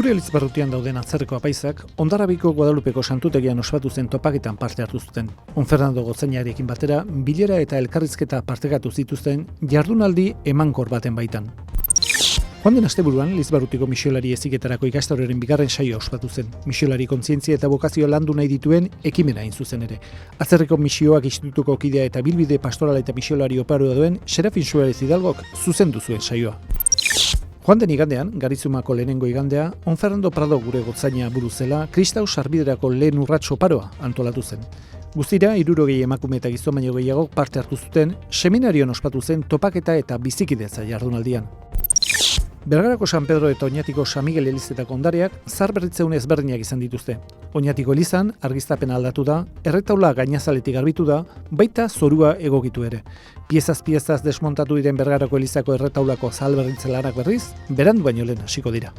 Gure Elizbarrutian dauden atzerreko apaizak, Hondarribiko Guadalupeko santutegian ospatu zen topaketan parte hartu zuten. On Fernando Gotzainarekin batera, bilera eta elkarrizketa partekatu zituzten jardunaldi emankor baten baitan. Joan den asteburuan, Elizbarrutiko misiolari heziketarako ikastaroaren bigarren saioa ospatu zen. Misiolari kontzientzia eta bokazioa landu nahi dituen ekimena hain zuzen ere. Atzerriko misioak institutuko kidea eta bilbide pastorala eta misiolari oparoa duen Serafin Suarez Hidalgok zuzendu zuen saioa. Joan den igandean, Garizumako lehenengo igandea, On Fernando Prado gure Gotzaina buru zela, kristau sarbiderako lehen urrats oparoa antolatu zen. Guztira, 60 emakume eta gizon baino gehiagok parte hartu zuten, seminarion ospatu zen topaketa eta bizikidetza jardunaldian. Bergarako San Pedro eta Oñatiko San Miguel elizetako ondareak zaharberritzeun ezberdinak izan dituzte. Oñatiko elizan argiztapena aldatu da, erretaula gainazaletik garbitu da, baita zorua egokitu ere. Piezaz desmontatu diren Bergarako elizako erretaulako zaharberritze lanak berriz, berandu baino lehen hasiko dira.